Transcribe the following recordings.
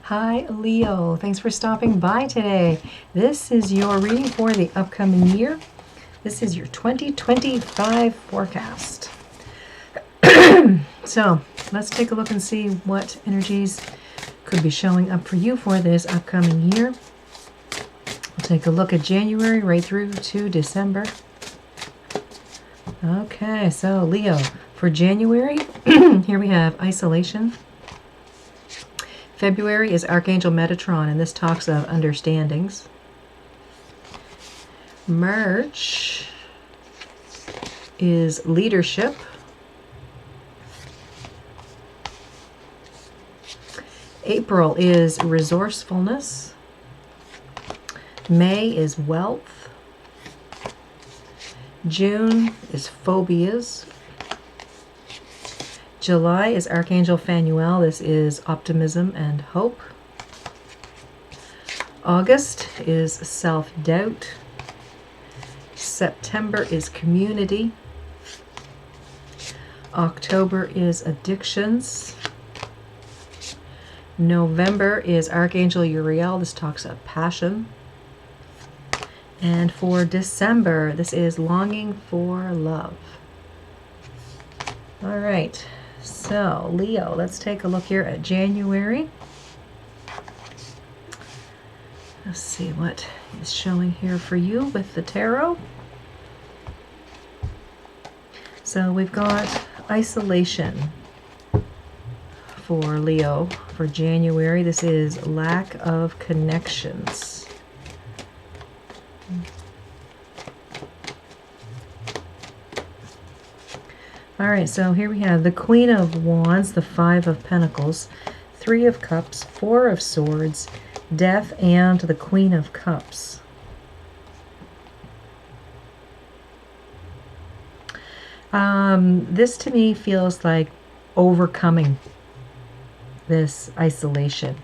Hi, Leo. Thanks for stopping by today. This is your reading for the upcoming year. This is your 2025 forecast. So let's take a look and see what energies could be showing up for you for this upcoming year. We'll take a look at January right through to December. Okay, so Leo, for January, here we have isolation. February is Archangel Metatron, and this talks of understandings. March is leadership. April is resourcefulness. May is wealth. June is phobias. July is Archangel Phanuel. This is optimism and hope. August is self-doubt. September is community. October is addictions. November is Archangel Uriel. This talks of passion. And for December, this is longing for love. All right. So, Leo, let's take a look here at January. Let's see what is showing here for you with the tarot. So we've got isolation for Leo for January. This is lack of connections. All right, so here we have the Queen of Wands, the Five of Pentacles, Three of Cups, Four of Swords, Death, and the Queen of Cups. This to me feels like overcoming this isolation.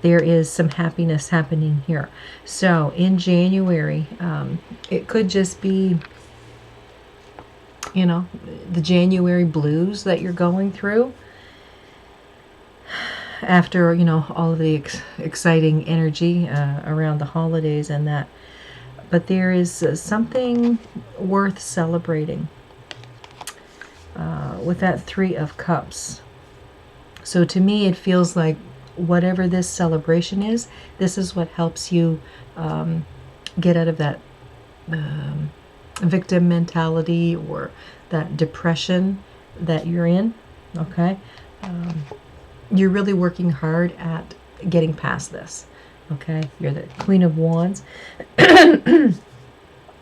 There is some happiness happening here. So in January, it could just be, you know, the January blues that you're going through after, you know, all of the exciting energy around the holidays and that. But there is something worth celebrating with that Three of Cups. So to me, it feels like whatever this celebration is, this is what helps you get out of that victim mentality or that depression that you're in. Okay, you're really working hard at getting past this. Okay, you're the Queen of Wands.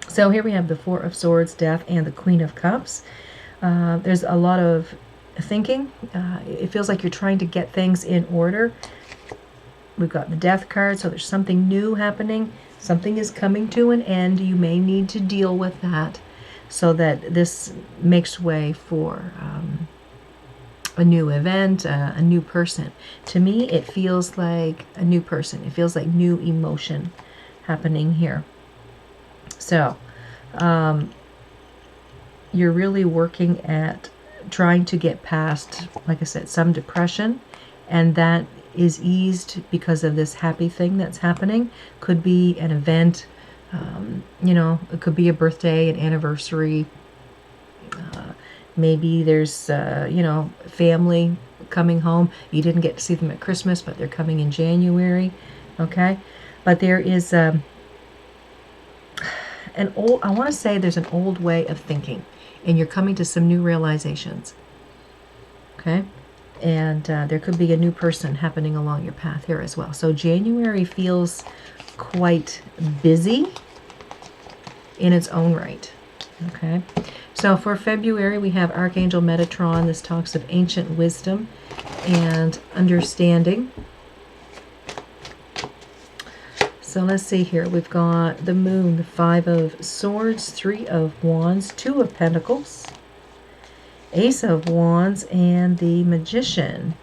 So here we have the Four of Swords, Death, and the Queen of Cups. There's a lot of thinking. It feels like you're trying to get things in order. We've got the Death card, so there's something new happening. Something is coming to an end. You may need to deal with that so that this makes way for a new event, a new person. To me, it feels like a new person. It feels like new emotion happening here. So, you're really working at trying to get past, like I said, some depression, and that is eased because of this happy thing that's happening. Could be an event, you know, it could be a birthday, an anniversary. Maybe there's, you know, family coming home. You didn't get to see them at Christmas, but they're coming in January. Okay, but there is I want to say there's an old way of thinking, and you're coming to some new realizations. Okay. And there could be a new person happening along your path here as well. So January feels quite busy in its own right. Okay. So for February, we have Archangel Metatron. This talks of ancient wisdom and understanding. So let's see here. We've got the Moon, the Five of Swords, Three of Wands, Two of Pentacles, Ace of Wands, and the Magician.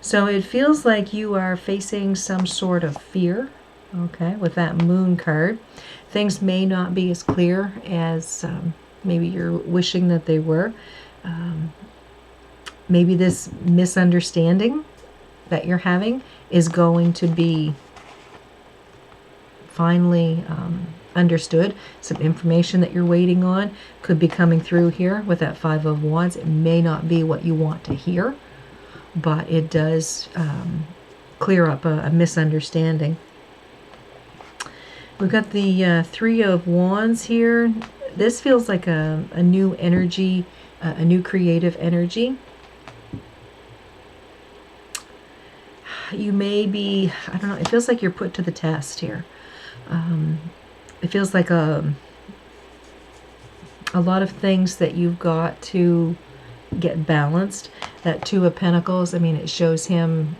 So it feels like you are facing some sort of fear, okay, with that Moon card. Things may not be as clear as maybe you're wishing that they were. Maybe this misunderstanding that you're having is going to be finally understood. Some information that you're waiting on could be coming through here with that Five of Wands. It may not be what you want to hear, but it does clear up a misunderstanding. We've got the Three of Wands here. This feels like a new energy, a new creative energy. You may be, I don't know, it feels like you're put to the test here. It feels like a lot of things that you've got to get balanced. That Two of Pentacles, I mean, it shows him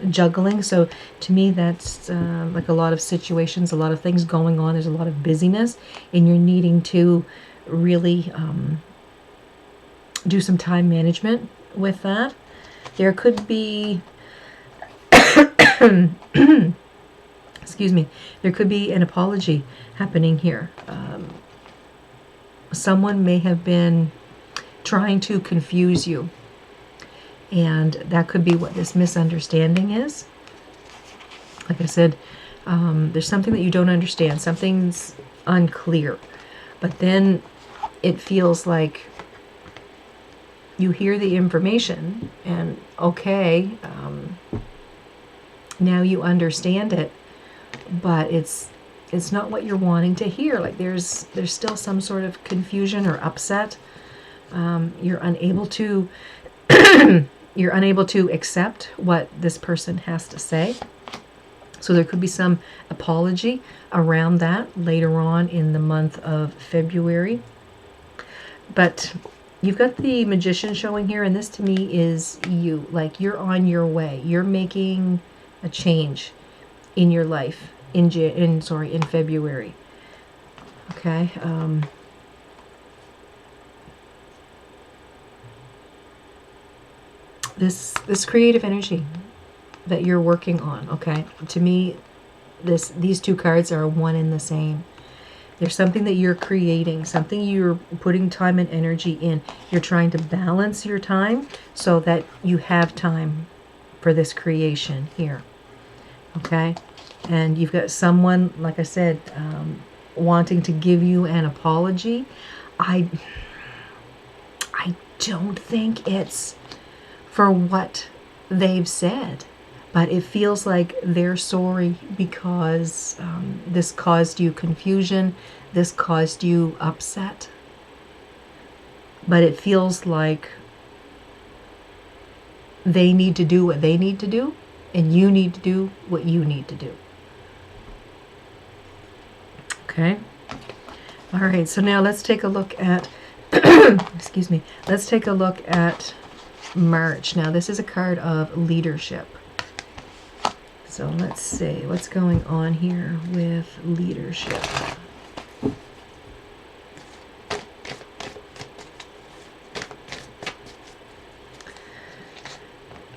juggling. So to me, that's like a lot of situations, a lot of things going on. There's a lot of busyness, and you're needing to really do some time management with that. There could be excuse me, there could be an apology happening here. Someone may have been trying to confuse you, and that could be what this misunderstanding is. Like I said, there's something that you don't understand, something's unclear, but then it feels like you hear the information and okay, now you understand it, but it's not what you're wanting to hear. Like there's still some sort of confusion or upset. You're unable to you're unable to accept what this person has to say. So there could be some apology around that later on in the month of February. But you've got the Magician showing here, and this to me is you. Like you're on your way. You're making a change in your life in February. Okay. This creative energy that you're working on, okay? To me, these two cards are one and the same. There's something that you're creating, something you're putting time and energy in. You're trying to balance your time so that you have time for this creation here. Okay? And you've got someone, like I said, wanting to give you an apology. I don't think it's for what they've said, but it feels like they're sorry because this caused you confusion, this caused you upset. But it feels like they need to do what they need to do, and you need to do what you need to do. Okay? All right, so now let's take a look at, excuse me, let's take a look at March. Now, this is a card of leadership. So let's see what's going on here with leadership.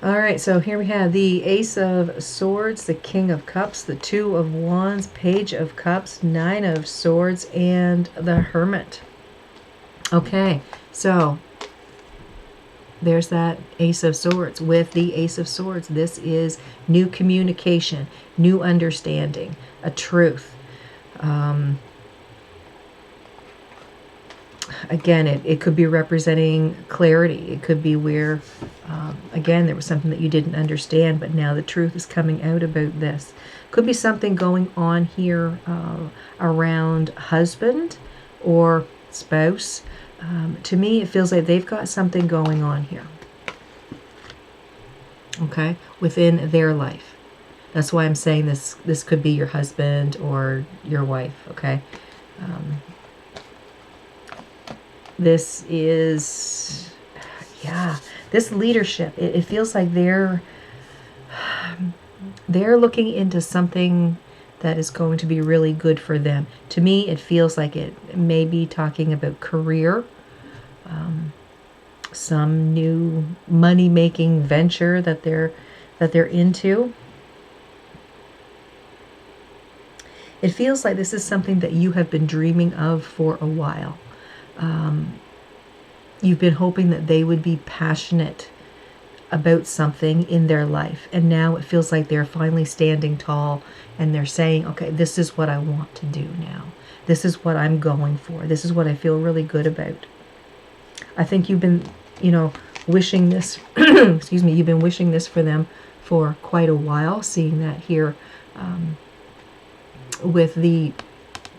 All right, so here we have the Ace of Swords, the King of Cups, the Two of Wands, Page of Cups, Nine of Swords, and the Hermit. Okay, so there's that Ace of Swords. With the Ace of Swords, this is new communication, new understanding, a truth. Again, it could be representing clarity. It could be where, again, there was something that you didn't understand, but now the truth is coming out about this. Could be something going on here around husband or spouse. To me, it feels like they've got something going on here. Okay? Within their life. That's why I'm saying this could be your husband or your wife. Okay? This is, yeah, this leadership, it feels like they're looking into something that is going to be really good for them. To me, it feels like it may be talking about career, some new money-making venture that they're into. It feels like this is something that you have been dreaming of for a while. You've been hoping that they would be passionate about something in their life, and now it feels like they're finally standing tall and they're saying, okay, this is what I want to do now. This is what I'm going for. This is what I feel really good about. I think you've been, wishing this, excuse me, you've been wishing this for them for quite a while, seeing that here with the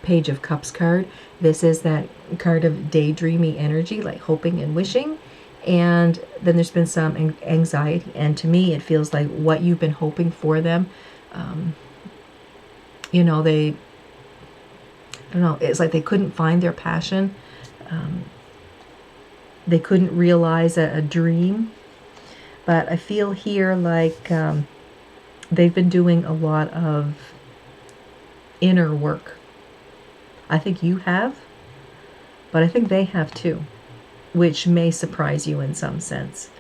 Page of Cups card. This is that card of daydreamy energy, like hoping and wishing. And then there's been some anxiety. And to me, it feels like what you've been hoping for them, they, I don't know, it's like they couldn't find their passion. They couldn't realize a dream. But I feel here like they've been doing a lot of inner work. I think you have, but I think they have too, which may surprise you in some sense.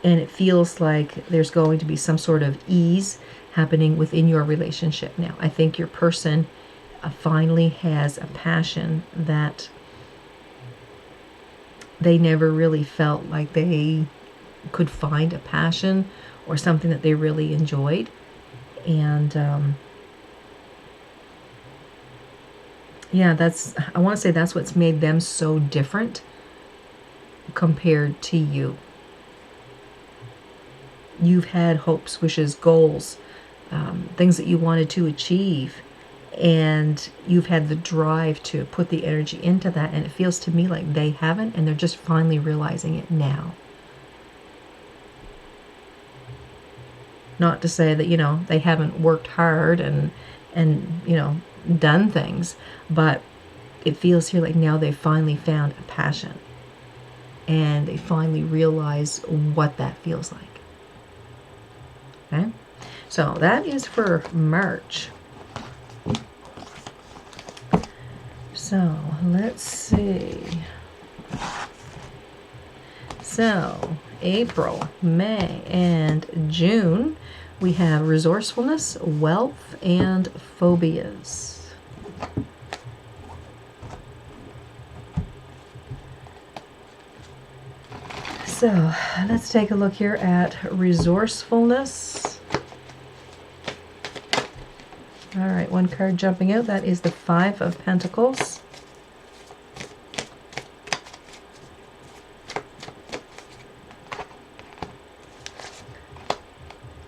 And it feels like there's going to be some sort of ease happening within your relationship now. I think your person finally has a passion that they never really felt like they could find a passion or something that they really enjoyed. And I want to say that's what's made them so different compared to you. You've had hopes, wishes, goals, things that you wanted to achieve, and you've had the drive to put the energy into that, and it feels to me like they haven't, and they're just finally realizing it now. Not to say that, they haven't worked hard and done things, but it feels here like now they've finally found a passion, and they finally realize what that feels like. Okay, so that is for March. So let's see. So April, May, and June, we have resourcefulness, wealth, and phobias. So let's take a look here at resourcefulness. All right, one card jumping out. That is the Five of Pentacles.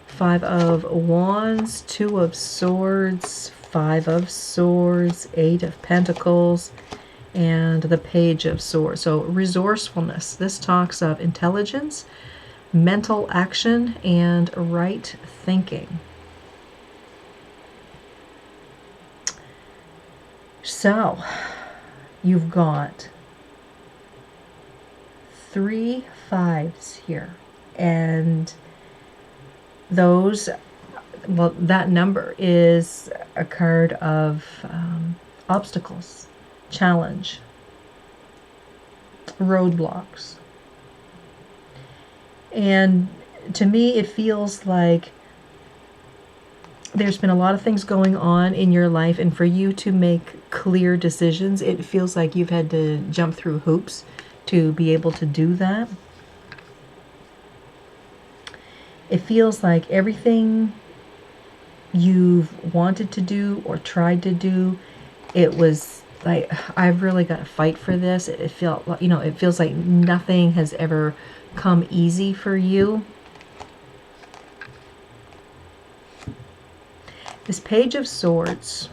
Five of Wands, Two of Swords, Five of Swords, Eight of Pentacles, and the Page of Swords. So resourcefulness. This talks of intelligence, mental action, and right thinking. So you've got 3 5s here, and that number is a card of obstacles, challenge, roadblocks. And to me, it feels like there's been a lot of things going on in your life, and for you to make clear decisions, it feels like you've had to jump through hoops to be able to do that. It feels like everything you've wanted to do or tried to do, it was like, I've really got to fight for this. It felt like, it feels like nothing has ever come easy for you. This Page of Swords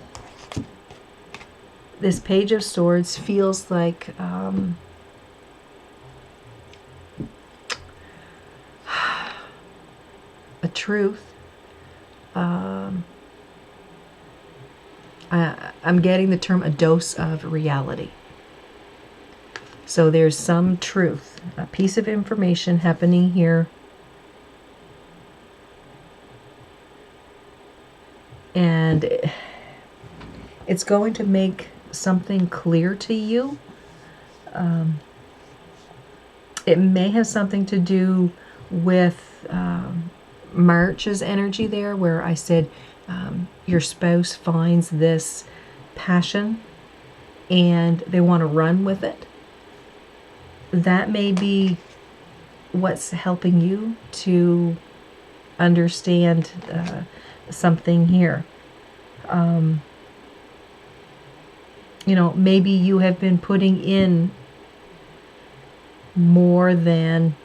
feels like a truth. I'm getting the term a dose of reality. So there's some truth, a piece of information happening here. And it's going to make something clear to you. It may have something to do with March's energy there, where I said your spouse finds this passion and they want to run with it. That may be what's helping you to understand something here. Maybe you have been putting in more than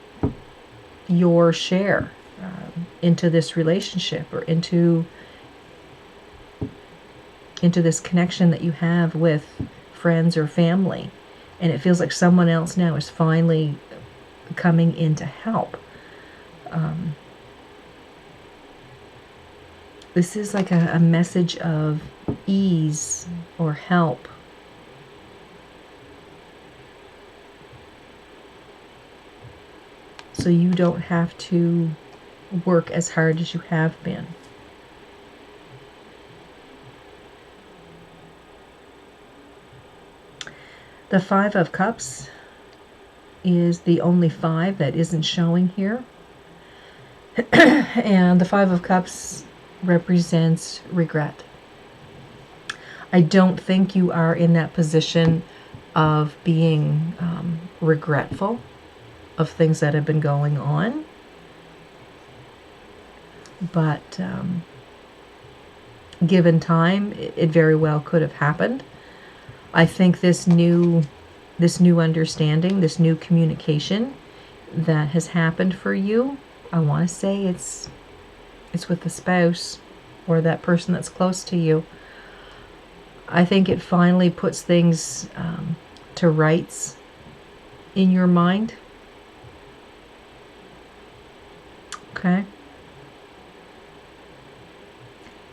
your share into this relationship, or into this connection that you have with friends or family, and it feels like someone else now is finally coming in to help. This is like a message of ease or help. So you don't have to work as hard as you have been. The Five of Cups is the only five that isn't showing here. And the Five of Cups represents regret. I don't think you are in that position of being regretful of things that have been going on. But given time, it very well could have happened. I think this new understanding, this new communication that has happened for you, I want to say it's with the spouse or that person that's close to you. I think it finally puts things to rights in your mind. Okay?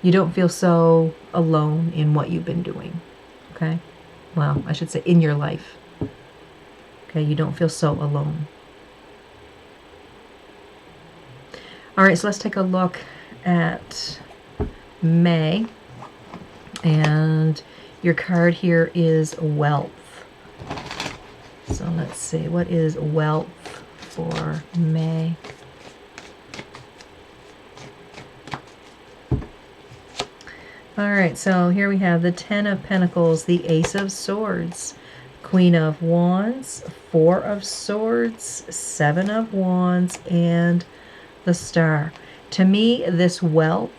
You don't feel so alone in what you've been doing. Okay? Well, I should say in your life. Okay? You don't feel so alone. All right, so let's take a look at May. And your card here is wealth. So let's see, what is wealth for May? All right, so here we have the Ten of Pentacles, the Ace of Swords, Queen of Wands, Four of Swords, Seven of Wands, and the Star. To me, this wealth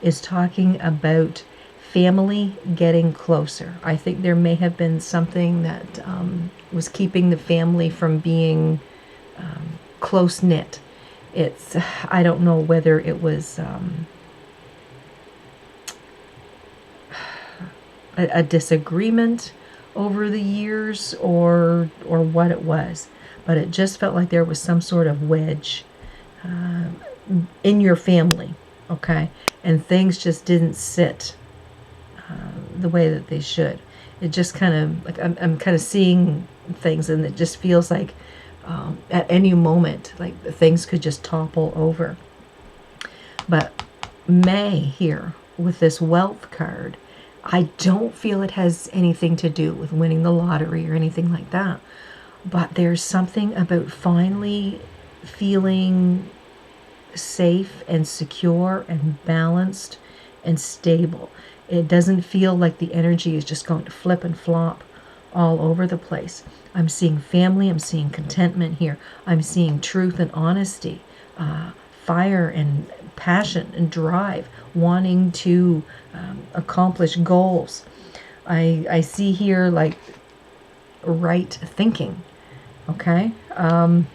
is talking about family getting closer. I think there may have been something that was keeping the family from being close-knit. I don't know whether it was a disagreement over the years or what it was, but it just felt like there was some sort of wedge in your family, okay? And things just didn't sit the way that they should. It just kind of, like, I'm kind of seeing things, and it just feels like at any moment, like things could just topple over. But May here, with this wealth card, I don't feel it has anything to do with winning the lottery or anything like that. But there's something about finally feeling safe and secure and balanced and stable. It doesn't feel like the energy is just going to flip and flop all over the place. I'm seeing family, I'm seeing contentment here. I'm seeing truth and honesty, fire and passion and drive, wanting to accomplish goals. I see here like right thinking, okay? And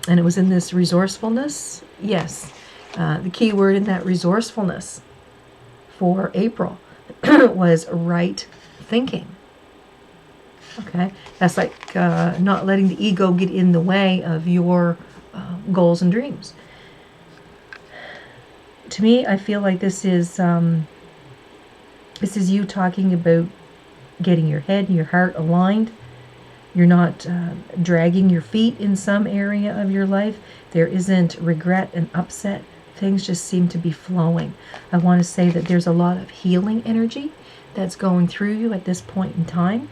it was in this resourcefulness. Yes, the key word in that resourcefulness for April was right thinking. Okay, that's like not letting the ego get in the way of your goals and dreams. To me, I feel like this is you talking about getting your head and your heart aligned. You're not dragging your feet in some area of your life. There isn't regret and upset. Things just seem to be flowing. I want to say that there's a lot of healing energy that's going through you at this point in time.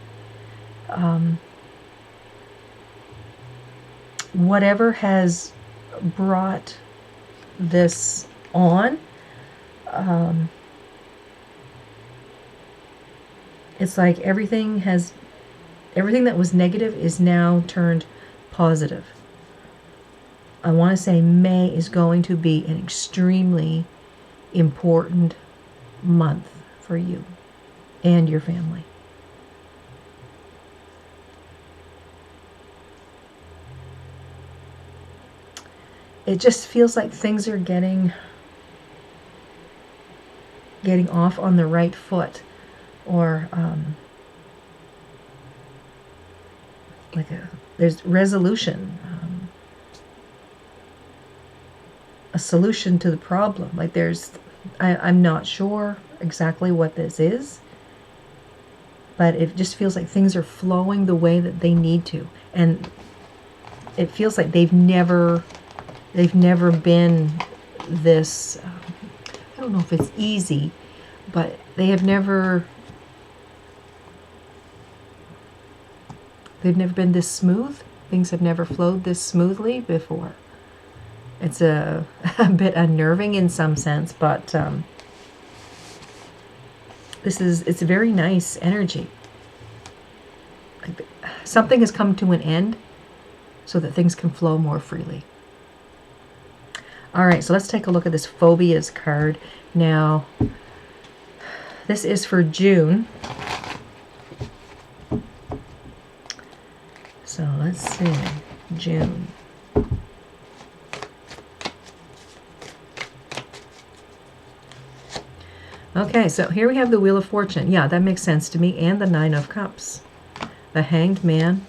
Whatever has brought this on, it's like everything that was negative is now turned positive. I want to say May is going to be an extremely important month for you and your family. It just feels like things are getting off on the right foot, or there's resolution, a solution to the problem. Like I'm not sure exactly what this is, but it just feels like things are flowing the way that they need to, and it feels like they've never been this. I don't know if it's easy, but they've never been this smooth. Things have never flowed this smoothly before. It's a bit unnerving in some sense, but it's a very nice energy. Like something has come to an end so that things can flow more freely. All right, so let's take a look at this phobias card. Now, this is for June. So let's see, June. Okay, so here we have the Wheel of Fortune. Yeah, that makes sense to me. And the Nine of Cups. The Hanged Man.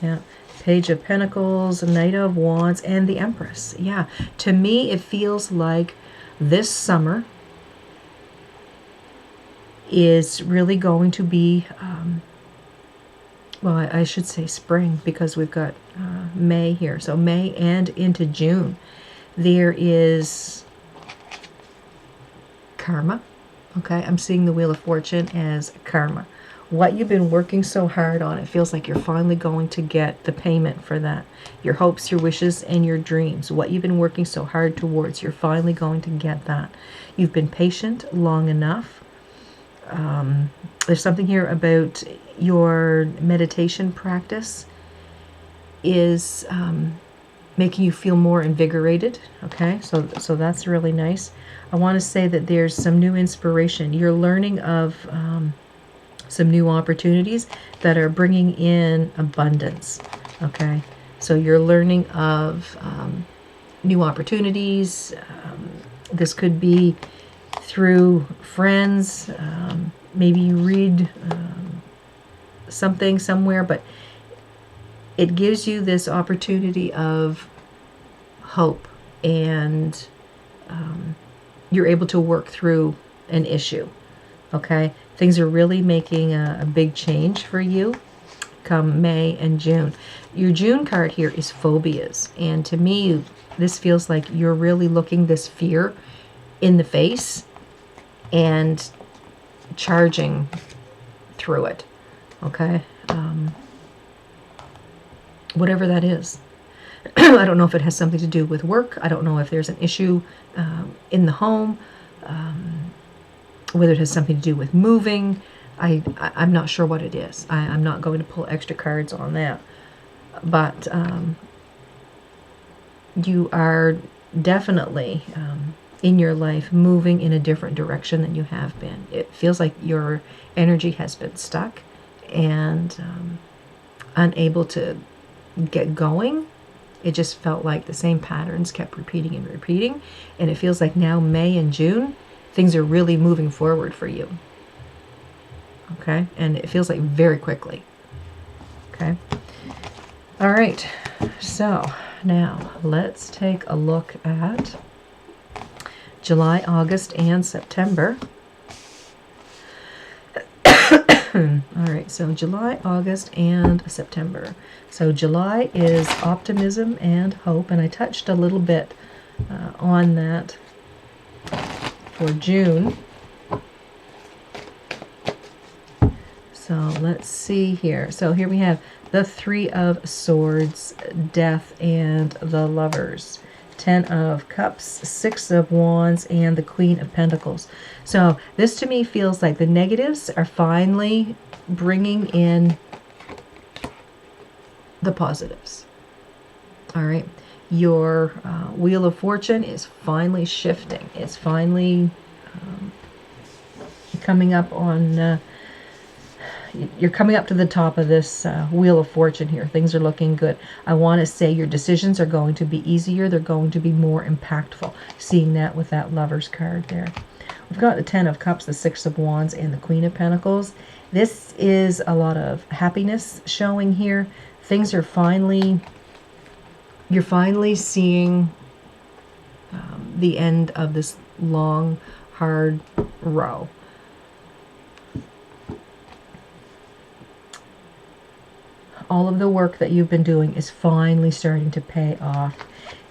Yeah. Page of Pentacles, Knight of Wands, and the Empress. Yeah, to me it feels like this summer is really going to be, well, I should say spring, because we've got May here. So May and into June. There is karma. Okay, I'm seeing the Wheel of Fortune as karma. What you've been working so hard on, it feels like you're finally going to get the payment for that. Your hopes, your wishes, and your dreams. What you've been working so hard towards, you're finally going to get that. You've been patient long enough. There's something here about your meditation practice is making you feel more invigorated. Okay, so that's really nice. I want to say that there's some new inspiration. You're learning of some new opportunities that are bringing in abundance. Okay, so you're learning of new opportunities. This could be through friends. Maybe you read something somewhere, but it gives you this opportunity of hope, and you're able to work through an issue. Okay, things are really making a big change for you come May and June. Your June card here is phobias, and to me this feels like you're really looking this fear in the face and charging through it. Okay, whatever that is. I don't know if it has something to do with work. I don't know if there's an issue in the home, whether it has something to do with moving. I'm not sure what it is. I'm not going to pull extra cards on that. But you are definitely in your life moving in a different direction than you have been. It feels like your energy has been stuck and unable to get going. It just felt like the same patterns kept repeating and repeating. And it feels like now May and June, things are really moving forward for you. Okay, and it feels like very quickly. Okay, all right, so now let's take a look at July, August, and September. All right, so July, August, and September. So July is optimism and hope, and I touched a little bit on that for June. So let's see here. So here we have the Three of Swords, Death, and the Lovers. 10 of Cups, 6 of Wands, and the Queen of Pentacles. So this to me feels like the negatives are finally bringing in the positives. All right. Your Wheel of Fortune is finally shifting. It's finally coming up on, you're coming up to the top of this Wheel of Fortune here. Things are looking good. I want to say your decisions are going to be easier. They're going to be more impactful. Seeing that with that Lover's card there. We've got the Ten of Cups, the Six of Wands, and the Queen of Pentacles. This is a lot of happiness showing here. Things are finally, you're finally seeing the end of this long, hard row. All of the work that you've been doing is finally starting to pay off.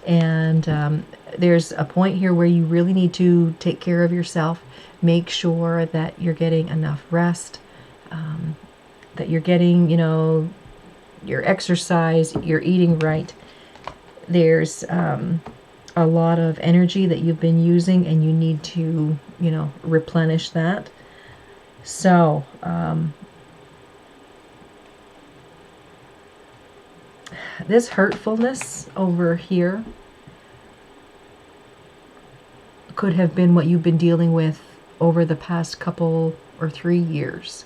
And there's a point here where you really need to take care of yourself. Make sure that you're getting enough rest, that you're getting, you know, your exercise, you're eating right. There's a lot of energy that you've been using, and you need to, you know, replenish that. So, this hurtfulness over here could have been what you've been dealing with over the past couple or 3 years.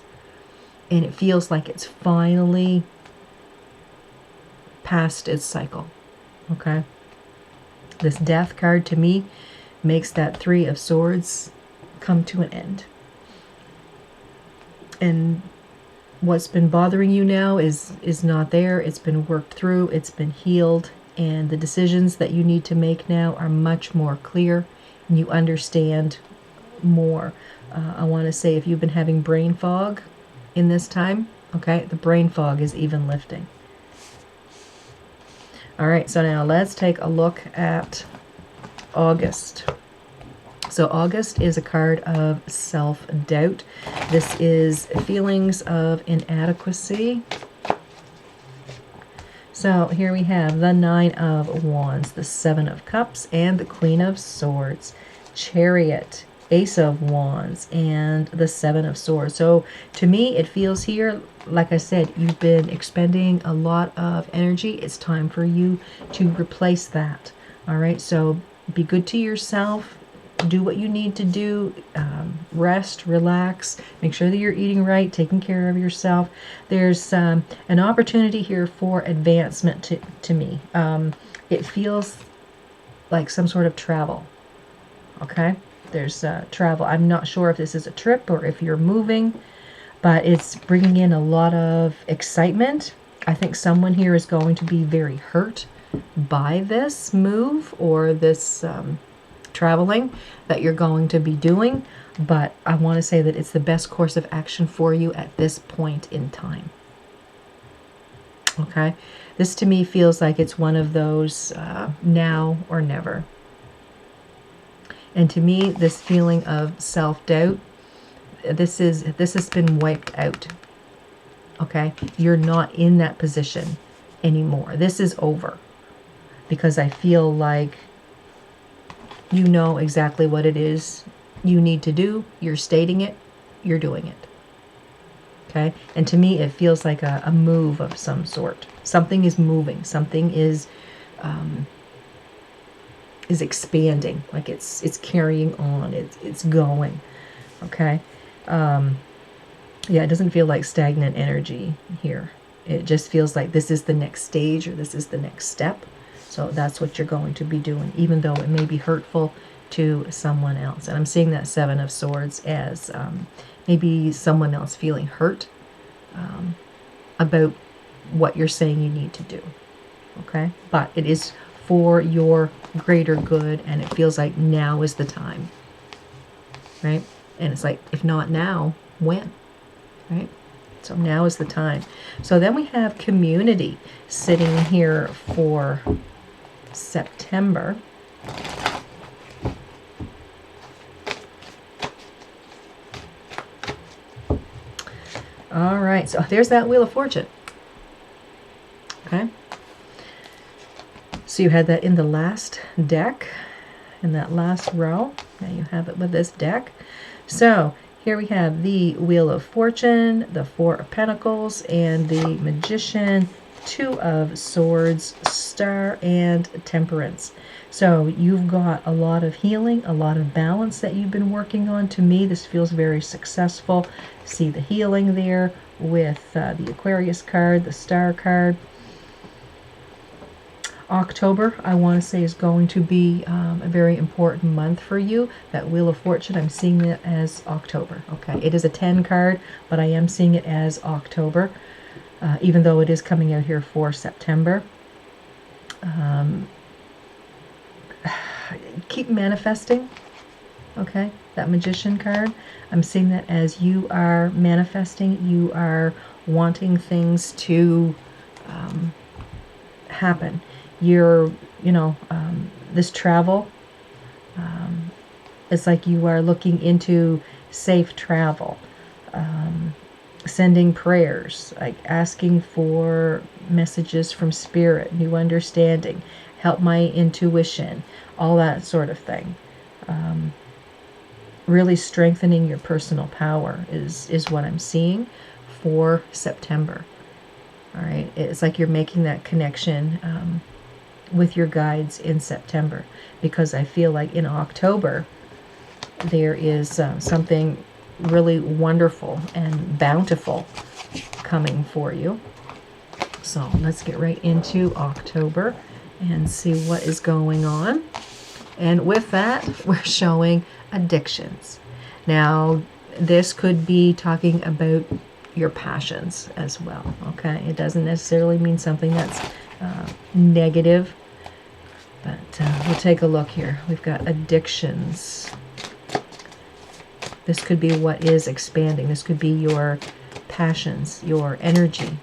And it feels like it's finally past its cycle. Okay? This Death card to me makes that Three of Swords come to an end. And what's been bothering you now is not there. It's been worked through. It's been healed. And the decisions that you need to make now are much more clear. And you understand more. I want to say if you've been having brain fog in this time, okay, the brain fog is even lifting. All right, so now let's take a look at August. So August is a card of self-doubt. This is feelings of inadequacy. So here we have the Nine of Wands, the Seven of Cups, and the Queen of Swords, Chariot, Ace of Wands, and the Seven of Swords. So to me, it feels here, like I said, you've been expending a lot of energy. It's time for you to replace that. All right, so be good to yourself. Do what you need to do. Rest, relax, make sure that you're eating right, taking care of yourself. There's an opportunity here for advancement to me. It feels like some sort of travel. Okay, there's travel. I'm not sure if this is a trip or if you're moving, but it's bringing in a lot of excitement. I think someone here is going to be very hurt by this move or this traveling that you're going to be doing, but I want to say that it's the best course of action for you at this point in time. Okay, this to me feels like it's one of those now or never. And to me, this feeling of self-doubt, this has been wiped out. Okay, you're not in that position anymore. This is over, because I feel like you know exactly what it is you need to do. You're stating it. You're doing it. Okay? And to me, it feels like a move of some sort. Something is moving. Something is expanding. Like it's carrying on. It's going. Okay? Yeah, it doesn't feel like stagnant energy here. It just feels like this is the next stage, or this is the next step. So that's what you're going to be doing, even though it may be hurtful to someone else. And I'm seeing that Seven of Swords as maybe someone else feeling hurt about what you're saying you need to do. Okay? But it is for your greater good, and it feels like now is the time. Right? And it's like, if not now, when? Right? So now is the time. So then we have community sitting here for September. All right, so there's that Wheel of Fortune. Okay. So you had that in the last deck, in that last row. Now you have it with this deck. So here we have the Wheel of Fortune, the Four of Pentacles, and the Magician, Two of Swords, Star, and Temperance. So you've got a lot of healing, a lot of balance that you've been working on. To me, this feels very successful. See the healing there with the Aquarius card, the Star card. October, I want to say, is going to be a very important month for you. That Wheel of Fortune, I'm seeing it as October. Okay, it is a 10 card, but I am seeing it as October, even though it is coming out here for September. Keep manifesting. Okay, that Magician card, I'm seeing that as you are manifesting, you are wanting things to happen. You're, this travel, it's like you are looking into safe travel, sending prayers, like asking for messages from spirit, new understanding, help my intuition, all that sort of thing. Really strengthening your personal power is what I'm seeing for September. All right, it's like you're making that connection with your guides in September, because I feel like in October there is something really wonderful and bountiful coming for you. So let's get right into October and see what is going on. And with that, we're showing addictions. Now, this could be talking about your passions as well, okay? It doesn't necessarily mean something that's negative, but we'll take a look here. We've got addictions. This could be what is expanding. This could be your passions, your energy.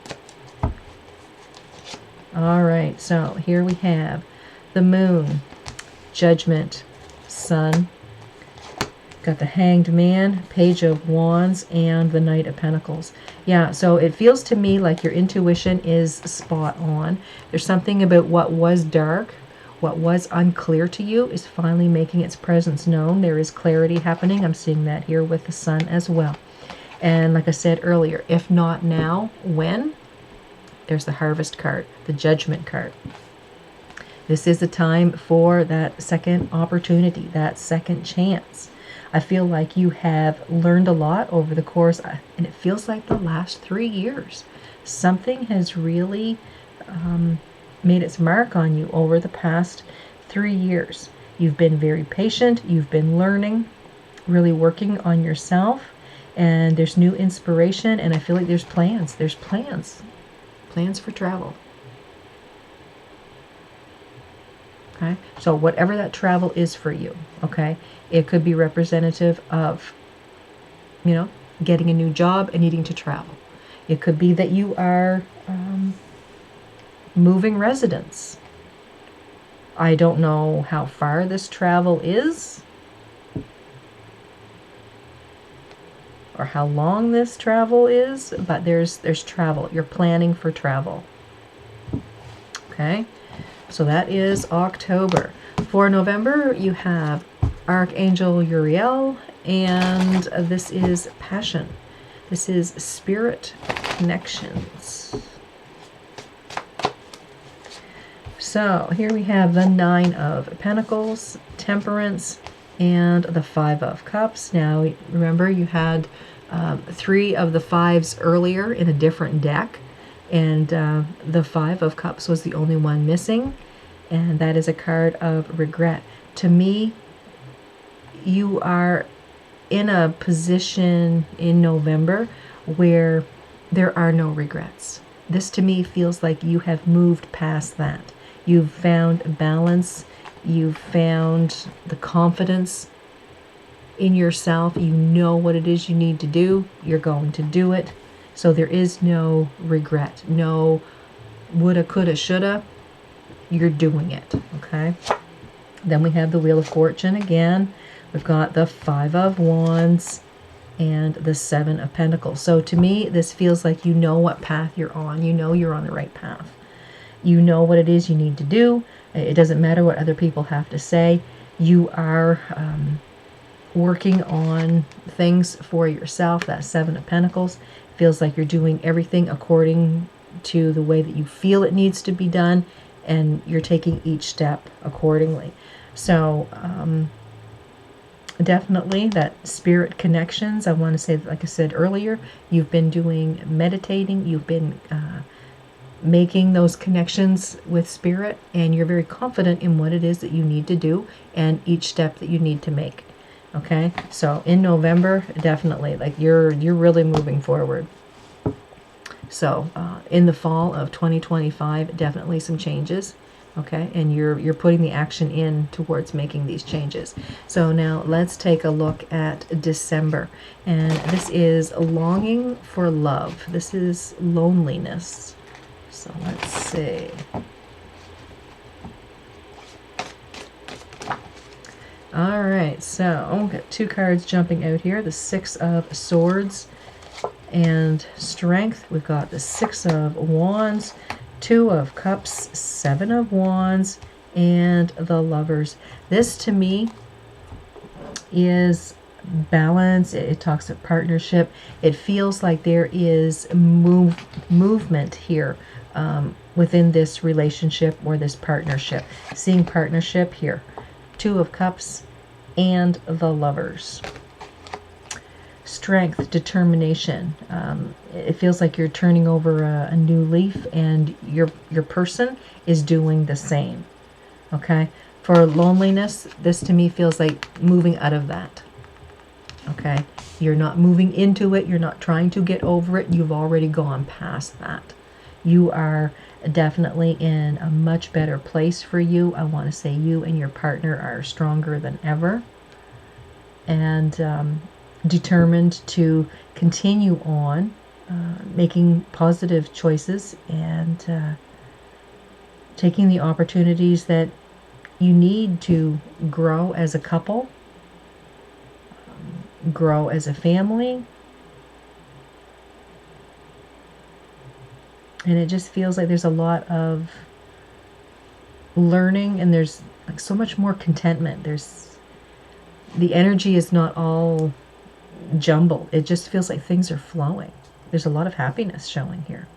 All right, so here we have the Moon, Judgment, Sun. Got the Hanged Man, Page of Wands, and the Knight of Pentacles. Yeah, so it feels to me like your intuition is spot on. There's something about what was dark, what was unclear to you is finally making its presence known. There is clarity happening. I'm seeing that here with the Sun as well. And like I said earlier, if not now, when? There's the Harvest card, the Judgment card. This is the time for that second opportunity, that second chance. I feel like you have learned a lot over the course, and it feels like the last 3 years. Something has really made its mark on you over the past 3 years. You've been very patient, you've been learning, really working on yourself, and there's new inspiration, and I feel like there's plans. There's plans for travel. Okay, so whatever that travel is for you, okay, it could be representative of, getting a new job and needing to travel. It could be that you are moving residence. I don't know how far this travel is or how long this travel is, but there's travel. You're planning for travel. Okay, so that is October. For November, you have Archangel Uriel, and this is Passion. This is Spirit Connections. So here we have the Nine of Pentacles, Temperance, and the Five of Cups. Now, remember, you had 3 of the 5s earlier in a different deck, and the Five of Cups was the only one missing, and that is a card of regret. To me, you are in a position in November where there are no regrets. This to me feels like you have moved past that. You've found balance. You've found the confidence in yourself. You know what it is you need to do. You're going to do it. So there is no regret. No woulda, coulda, shoulda. You're doing it. Okay. Then we have the Wheel of Fortune again. We've got the Five of Wands and the Seven of Pentacles. So to me, this feels like you know what path you're on. You know you're on the right path. You know what it is you need to do. It doesn't matter what other people have to say. You are working on things for yourself. That Seven of Pentacles feels like you're doing everything according to the way that you feel it needs to be done, and you're taking each step accordingly. So definitely that spirit connections. I want to say, like I said earlier, you've been doing meditating, you've been making those connections with spirit, and you're very confident in what it is that you need to do and each step that you need to make. Okay, so in November, definitely, like you're really moving forward. So in the fall of 2025, definitely some changes. Okay, and you're putting the action in towards making these changes. So now let's take a look at December, and this is longing for love. This is loneliness. So let's see. All right, so we've got two cards jumping out here. The Six of Swords and Strength. We've got the Six of Wands, Two of Cups, Seven of Wands, and the Lovers. This to me is balance. It talks of partnership. It feels like there is movement here within this relationship or this partnership. Seeing partnership here. Two of Cups and the Lovers. Strength, determination. It feels like you're turning over a new leaf, and your person is doing the same. Okay? For loneliness, this to me feels like moving out of that. Okay? You're not moving into it. You're not trying to get over it. You've already gone past that. You are definitely in a much better place for you. I want to say you and your partner are stronger than ever, and determined to continue on making positive choices and taking the opportunities that you need to grow as a couple, grow as a family. And it just feels like there's a lot of learning, and there's like so much more contentment. The energy is not all jumbled. It just feels like things are flowing. There's a lot of happiness showing here.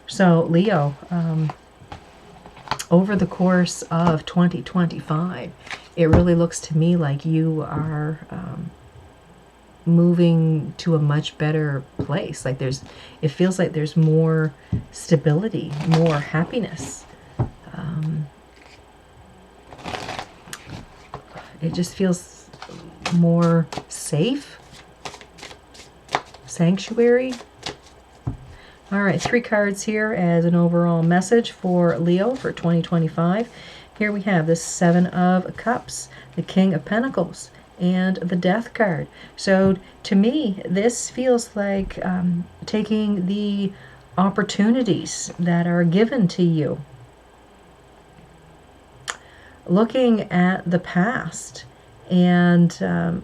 So Leo, over the course of 2025, it really looks to me like you are moving to a much better place. Like it feels like there's more stability, more happiness. It just feels more safe, sanctuary. All right, 3 cards here as an overall message for Leo for 2025. Here we have the Seven of Cups, the King of Pentacles, and the Death card. So to me, this feels like taking the opportunities that are given to you, looking at the past, and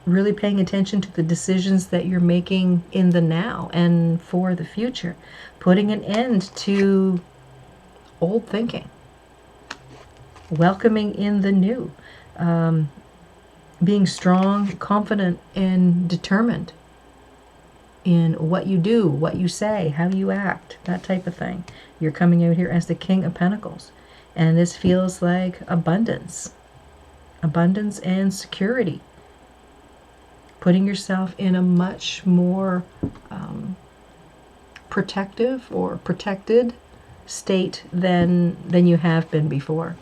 really paying attention to the decisions that you're making in the now and for the future, putting an end to old thinking, welcoming in the new, being strong, confident, and determined in what you do, what you say, how you act, that type of thing. You're coming out here as the King of Pentacles, and this feels like abundance and security, putting yourself in a much more protective or protected state than you have been before.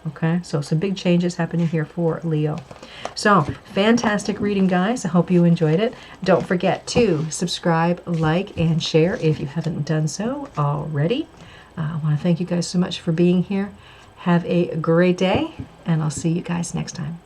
Okay, so some big changes happening here for Leo. So, fantastic reading, guys. I hope you enjoyed it. Don't forget to subscribe, like, and share if you haven't done so already. I want to thank you guys so much for being here. Have a great day, and I'll see you guys next time.